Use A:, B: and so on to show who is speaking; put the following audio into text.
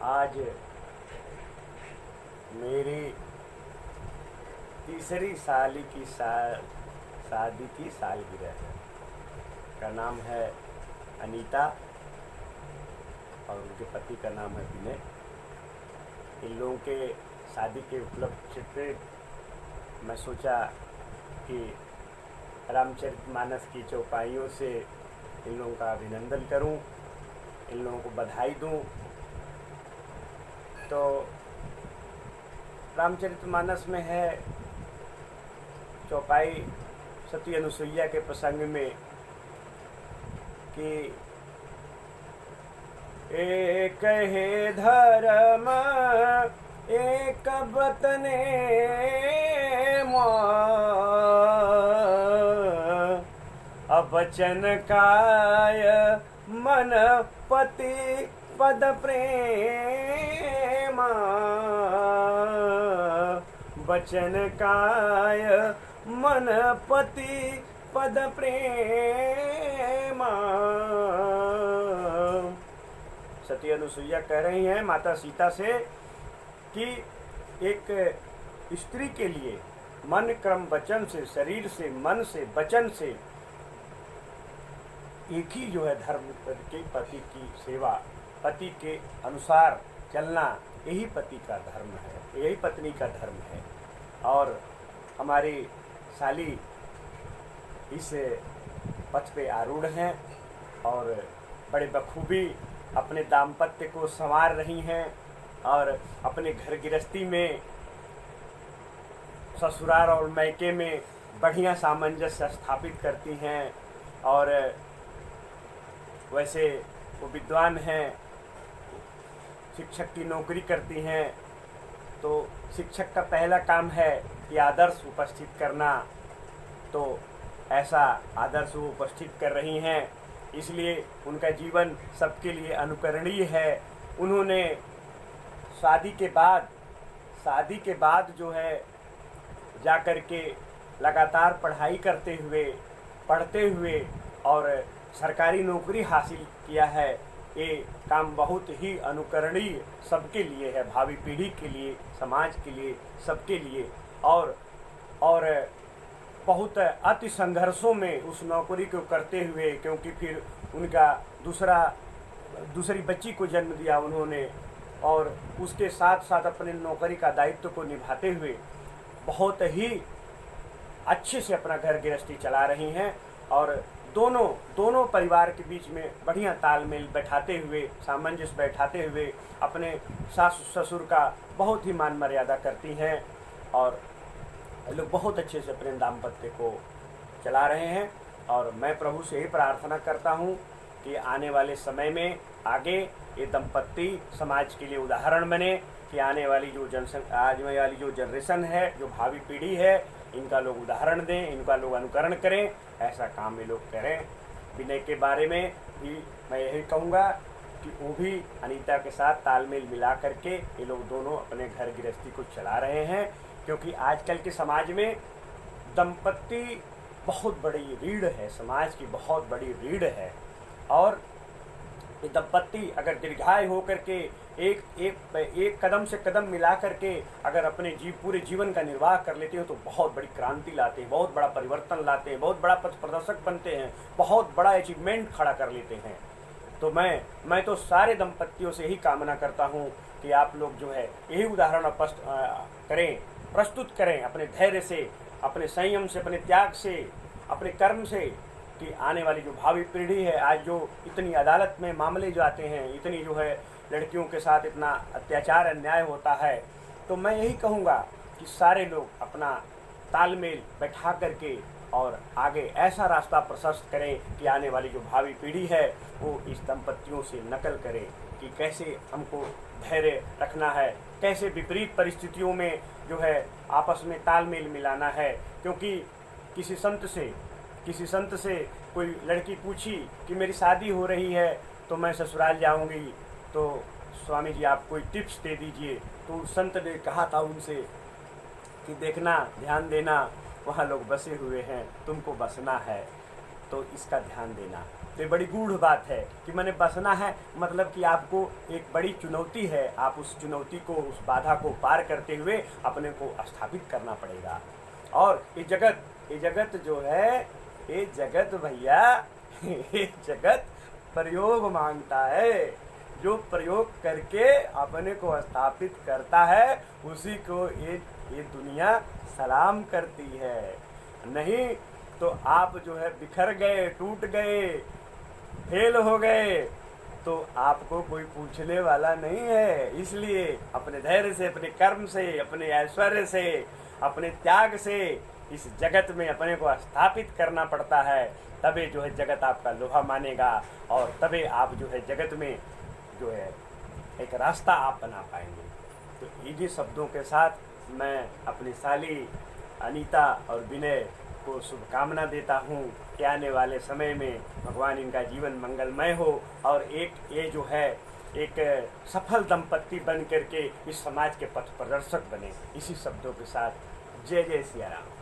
A: आज मेरी तीसरी साली की शादी की सालगिरह है। का नाम है अनीता और उनके पति का नाम है विनय। इन लोगों के शादी के उपलक्ष्य पे मैं सोचा कि रामचरितमानस की चौपाइयों से इन लोगों का अभिनंदन करूं, इन लोगों को बधाई दूं। तो रामचरितमानस में है चौपाई सती अनुसुईया के प्रसंग में कि एक हे धर्म एक बतने अबचन काय मन पति पद प्रेम बचन काय मन पति पद प्रेम। सती अनुसुईया कह रही हैं माता सीता से कि एक स्त्री के लिए मन क्रम वचन से, शरीर से, मन से, वचन से एक ही जो है धर्म के पति की सेवा, पति के अनुसार चलना, यही पति का धर्म है, यही पत्नी का धर्म है। और हमारी साली इस पथ पे आरूढ़ हैं और बड़े बखूबी अपने दाम्पत्य को संवार रही हैं और अपने घर गृहस्थी में, ससुराल और मैके में बढ़िया सामंजस्य स्थापित करती हैं। और वैसे वो विद्वान हैं, शिक्षक की नौकरी करती हैं, तो शिक्षक का पहला काम है कि आदर्श उपस्थित करना। तो ऐसा आदर्श वो उपस्थित कर रही हैं, इसलिए उनका जीवन सबके लिए अनुकरणीय है। उन्होंने शादी के बाद जो है जाकर के लगातार पढ़ाई पढ़ते हुए और सरकारी नौकरी हासिल किया है। ये काम बहुत ही अनुकरणीय सबके लिए है, भावी पीढ़ी के लिए, समाज के लिए, सबके लिए। और बहुत अति संघर्षों में उस नौकरी को करते हुए, क्योंकि फिर उनका दूसरी बच्ची को जन्म दिया उन्होंने, और उसके साथ साथ अपने नौकरी का दायित्व को निभाते हुए बहुत ही अच्छे से अपना घर गृहस्थी चला रही हैं। और दोनों परिवार के बीच में बढ़िया तालमेल बैठाते हुए, सामंजस्य बैठाते हुए अपने सास ससुर का बहुत ही मान मर्यादा करती हैं और लोग बहुत अच्छे से अपने दाम्पत्य को चला रहे हैं। और मैं प्रभु से ही प्रार्थना करता हूँ कि आने वाले समय में आगे ये दंपत्ति समाज के लिए उदाहरण बने, कि आने वाली जो जनरेशन है, जो भावी पीढ़ी है, इनका लोग उदाहरण दें, इनका लोग अनुकरण करें, ऐसा काम ये लोग करें। विनय के बारे में भी मैं यही कहूँगा कि वो भी अनीता के साथ तालमेल मिला करके ये लोग दोनों अपने घर गृहस्थी को चला रहे हैं। क्योंकि आजकल के समाज में दंपत्ति बहुत बड़ी रीढ़ है, समाज की बहुत बड़ी रीढ़ है। और ये दंपत्ति अगर दीर्घायु हो करके एक कदम से कदम मिला करके अगर अपने पूरे जीवन का निर्वाह कर लेते हो तो बहुत बड़ी क्रांति लाते हैं, बहुत बड़ा परिवर्तन लाते हैं, बहुत बड़ा पथ प्रदर्शक बनते हैं, बहुत बड़ा अचीवमेंट खड़ा कर लेते हैं। तो मैं तो सारे दंपत्तियों से ही कामना करता हूँ कि आप लोग जो है यही उदाहरण प्रस्तुत करें अपने धैर्य से, अपने संयम से, अपने त्याग से, अपने कर्म से, कि आने वाली जो भावी पीढ़ी है, आज जो इतनी अदालत में मामले जाते हैं, इतनी जो है लड़कियों के साथ इतना अत्याचार अन्याय होता है, तो मैं यही कहूँगा कि सारे लोग अपना तालमेल बैठा करके और आगे ऐसा रास्ता प्रशस्त करें कि आने वाली जो भावी पीढ़ी है वो इस दंपत्तियों से नकल करे कि कैसे हमको धैर्य रखना है, कैसे विपरीत परिस्थितियों में जो है आपस में तालमेल मिलाना है। क्योंकि किसी संत से कोई लड़की पूछी कि मेरी शादी हो रही है तो मैं ससुराल जाऊंगी, तो स्वामी जी आप कोई टिप्स दे दीजिए। तो संत ने कहा था उनसे कि देखना, ध्यान देना, वहाँ लोग बसे हुए हैं, तुमको बसना है, तो इसका ध्यान देना। तो ये बड़ी गूढ़ बात है कि मैंने बसना है, मतलब कि आपको एक बड़ी चुनौती है, आप उस चुनौती को, उस बाधा को पार करते हुए अपने को स्थापित करना पड़ेगा। और ये जगत जो है, ये जगत भैया ये जगत प्रयोग मांगता है। जो प्रयोग करके अपने को स्थापित करता है उसी को ये दुनिया सलाम करती है। नहीं तो आप जो है बिखर गए, टूट गए, फेल हो गए तो आपको कोई पूछने वाला नहीं है। इसलिए अपने धैर्य से, अपने कर्म से, अपने ऐश्वर्य से, अपने त्याग से इस जगत में अपने को स्थापित करना पड़ता है। तबे जो है जगत आपका लोहा मानेगा और तबे आप जो है जगत में जो है एक रास्ता आप बना पाएंगे। तो इन्हीं शब्दों के साथ मैं अपनी साली अनीता और विनय को शुभकामना देता हूँ कि आने वाले समय में भगवान इनका जीवन मंगलमय हो और ये जो है एक सफल दंपत्ति बन करके इस समाज के पथ प्रदर्शक बने। इसी शब्दों के साथ जय जय सिया राम।